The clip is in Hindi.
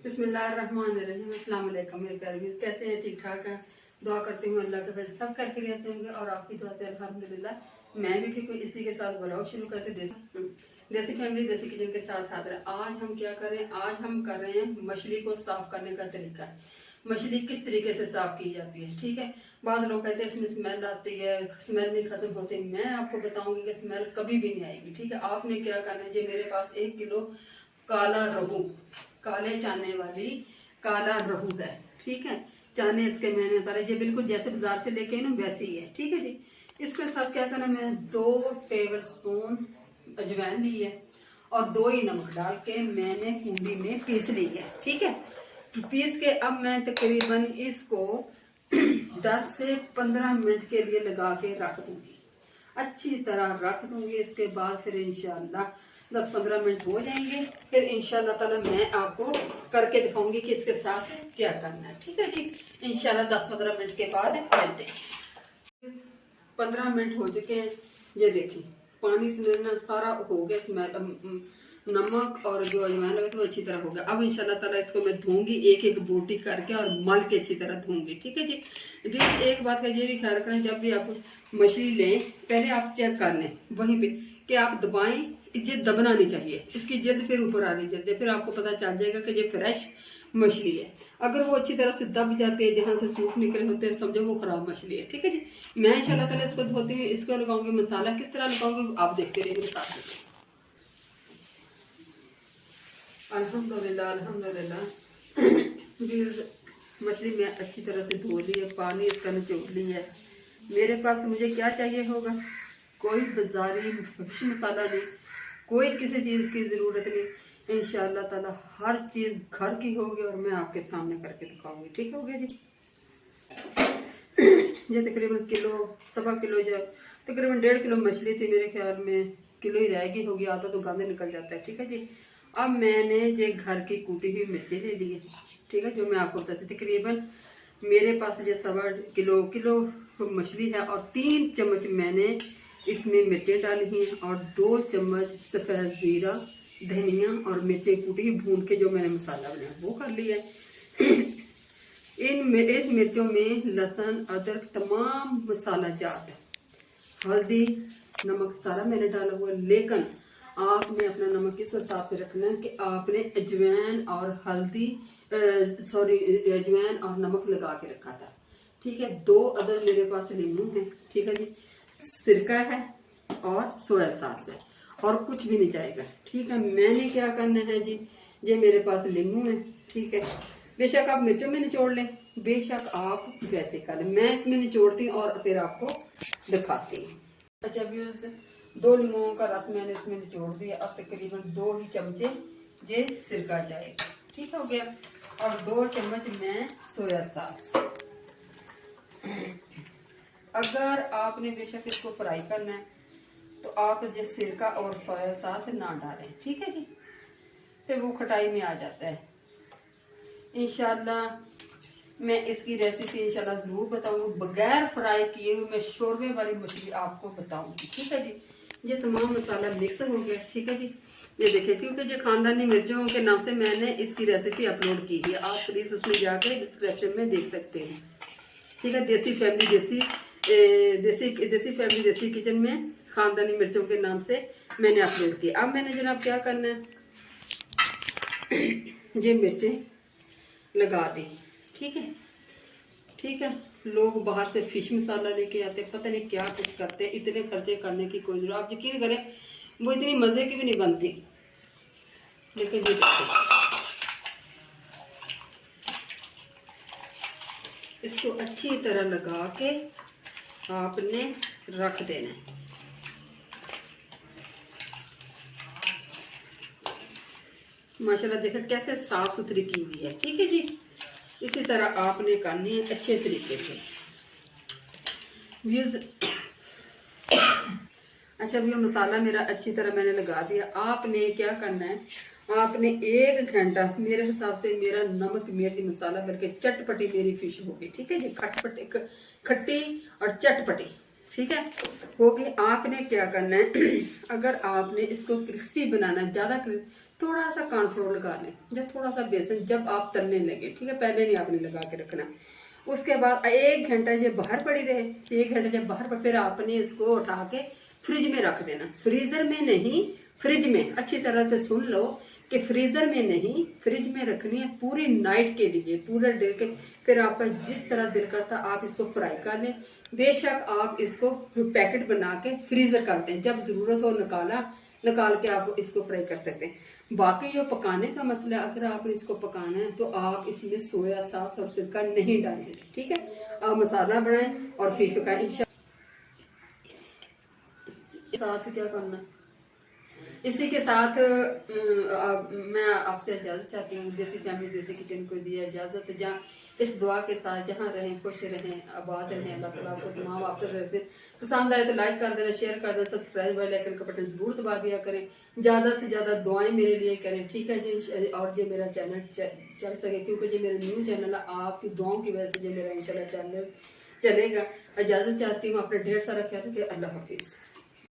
बिस्मिल्लाहिर्रहमानिर्रहीम। अस्सलाम वालेकुम मेरे प्यारे व्यूअर्स, कैसे हैं? ठीक ठाक हैं? दुआ करती हूँ अल्लाह के फजल सब खैरियत से होंगे और आपकी दुआ से अल्हम्दुलिल्लाह मैं भी ठीक हूँ। इसी के साथ ब्लॉग शुरू करते देसी फैमिली देसी किचन के साथ हाजिर है। आज हम क्या कर रहे हैं? आज हम कर रहे हैं मछली को साफ करने का तरीका। मछली किस तरीके से साफ की जाती है, ठीक है। बाद लोग कहते हैं इसमें स्मेल आती है, स्मेल नहीं खत्म होती। मैं आपको बताऊंगी कि स्मेल कभी भी नहीं आएगी, ठीक है। आपने क्या करना है, जी मेरे पास 1 किलो काला रहू, काले चाने वाली काला रहू है, ठीक है। चाने इसके मैंने उतारे, ये बिल्कुल जैसे बाजार से लेके आई ना वैसे ही है, ठीक है जी। इसके साथ क्या करना, मैं 2 टेबल स्पून अजवाइन ली है और 2 ही नमक डाल के मैंने कूंडी में पीस ली है, ठीक है। पीस के अब मैं तकरीबन इसको 10 से 15 मिनट के लिए लगा के रख दूंगी, अच्छी तरह रख दूंगी। इसके बाद फिर इंशाल्लाह 10-15 मिनट हो जाएंगे, फिर इंशाल्लाह ताला मैं आपको करके दिखाऊंगी कि इसके साथ क्या करना है, ठीक है जी। इंशाल्लाह 10-15 मिनट के बाद मिलते हैं। 15 मिनट हो चुके हैं, ये देखिए पानी से सारा हो गया, स्मेल नमक और जो अजवाइन लगा था वो अच्छी तरह हो गया। अब इंशाल्लाह ताला इसको मैं धोऊंगी, एक एक बूटी करके और मल के अच्छी तरह धोऊंगी, ठीक है जी। एक बात का ये भी ख्याल रखना, जब भी आप मछली लें पहले आप चेक कर लें वहीं पे कि आप दबाएं, ये दबना नहीं चाहिए, इसकी जिल्द फिर ऊपर आ रही जल्दी, फिर आपको पता चल जाएगा कि ये फ्रेश मछली है। अगर वो अच्छी तरह से दब जाती है, जहाँ से सूख निकले होते हैं, समझो वो खराब मछली है, ठीक है जी। मैं इंशाल्लाह ताला इसको धोती हूँ, इसको लगाऊंगी मसाला। किस तरह लगाऊंगी आप देखते रहिए मेरे साथ। अल्हम्दुलिल्लाह अल्हम्दुलिल्लाह मछली मैं अच्छी तरह से धो ली है, पानी इसका निचोड़ ली है। मेरे पास मुझे क्या चाहिए होगा, कोई बाजारी फिश मसाला नहीं, कोई किसी चीज़ की ज़रूरत नहीं। इंशाअल्लाह ताला हर चीज़ घर की होगी और मैं आपके सामने करके दिखाऊंगी, ठीक हो गया जी। ये तकरीबन किलो सवा किलो, जो तकरीबन 1.5 किलो मछली थी, मेरे ख्याल में किलो ही रहेगी होगी, आधा तो गंदे निकल जाता है, ठीक है जी। अब मैंने ये घर की कूटी हुई मिर्ची ले ली है, ठीक है, जो मैं आपको बताती। तकरीबन मेरे पास ये सवा किलो मछली है और 3 चम्मच मैंने इसमें मिर्चें डाली हैं और 2 चम्मच सफ़ेद ज़ीरा, धनिया और मिर्चें कूटी भून के जो मैंने मसाला बनाया वो कर लिया है। इन मिर्चों में लहसुन अदरक तमाम मसाला जात है, हल्दी नमक सारा मैंने डाला हुआ, लेकिन आपने अपना नमक इस हिसाब से रखना है कि आपने अजवाइन और हल्दी अजवाइन और नमक लगा के रखा था, ठीक है। 2 अदद मेरे पास नींबू है, ठीक है जी, सिरका है और सोया सॉस है और कुछ भी नहीं जाएगा, ठीक है। मैंने क्या करना है जी, ये मेरे पास नींबू है, ठीक है। बेशक आप मिर्चों में निचोड़ लें, बेशक आप वैसे कर लें, मैं इसमें निचोड़ती हूँ और फिर आपको दिखाती हूँ। अच्छा भी उस 2 नींबुओं का रस मैंने इसमें निचोड़ दिया। अब तकरीबन 2 ही चमचे ये सिरका जाएगा, ठीक हो गया, और 2 चम्मच में सोया सॉस। अगर आपने बेशक इसको फ्राई करना है तो आप जिस सिरका और सोया सॉस ना डालें, ठीक है जी, फिर वो खटाई में आ जाता है। इंशाल्लाह मैं इसकी रेसिपी इंशाल्लाह जरूर बताऊंगी, बगैर फ्राई किए हुए मैं शोरबे वाली मछली आपको बताऊंगी, ठीक है जी। ये तमाम मसाला मिक्स हो गया, ठीक है जी। ये देखिए, क्योंकि जो खानदानी मिर्चों के नाम से मैंने इसकी रेसिपी अपलोड की है, आप प्लीज उसमें जाके डिस्क्रिप्शन में देख सकते हैं, ठीक है। देसी फैमिली देसी किचन में खानदानी मिर्चों के नाम से मैंने अपलोड किया। अब मैंने जनाब क्या करना है, ये मिर्चें लगा दी, ठीक है, ठीक है। लोग बाहर से फिश मसाला लेके आते, पता नहीं क्या कुछ करते, इतने खर्चे करने की कोई जरूरत, आप यकीन करें वो इतनी मजे की भी नहीं बनती। लेकिन ये देखिए, इसको अच्छी तरह लगा के आपने रख देना है। माशाल्लाह देखा कैसे साफ सुथरी की हुई है, ठीक है जी। इसी तरह आपने करनी है अच्छे तरीके से व्यूज। अच्छा भी मसाला मेरा अच्छी तरह मैंने लगा दिया। आपने क्या करना है, आपने 1 घंटा, मेरे हिसाब से मेरा नमक मिर्च मसाला बल्कि चटपटी मेरी फिश होगी, ठीक है जी, खट्टी और चटपटी, ठीक है, हो गई। आपने क्या करना है अगर आपने इसको क्रिस्पी बनाना है, ज्यादा थोड़ा सा कॉर्नफ्लोर लगा लें या थोड़ा सा बेसन जब आप तलने लगे, ठीक है, पहले नहीं आपने लगा के रखना। उसके बाद 1 घंटा जब बाहर पड़ी रहे, 1 घंटा जब बाहर पड़, फिर आपने इसको उठा के फ्रिज में रख देना। फ्रीजर में नहीं, फ्रिज में। अच्छी तरह से सुन लो कि फ्रीजर में नहीं, फ्रिज में रखनी है पूरी नाइट के लिए, पूरे डे के। फिर आपका जिस तरह दिल करता आप इसको फ्राई कर लें। बेशक आप इसको पैकेट बना के फ्रीजर कर दें, जब जरूरत हो निकाल के आप इसको फ्राई कर सकते हैं। बाकी ये पकाने का मसला, अगर आपने इसको पकाना है तो आप इसमें सोया सॉस और सिरका नहीं डालेंगे, ठीक है। आप मसाला बनाएं और फिश का साथ क्या करना है? इसी के साथ मैं आपसे इजाजत चाहती हूँ। देसी फैमिली देसी किचन को दिया इजाजत। जहाँ इस दुआ के साथ जहाँ रहें, खुश रहें, आबाद रहें। अल्लाह ताला आपको तमाम आपसे रहते। पसंद आए तो लाइक कर देना, शेयर कर देना, सब्सक्राइब वाले आइकन का बटन जरूर दबा दिया करें। ज्यादा से ज्यादा दुआएं मेरे लिए करें, ठीक है जी। और जो मेरा चैनल चल सके, क्योंकि जो मेरा न्यू चैनल है, आपकी दुआओं की वजह से जो मेरा इंशाल्लाह चैनल चलेगा। इजाजत चाहती हूँ, अपने ढेर सारा ख्याल रखें। अल्लाह हाफिज।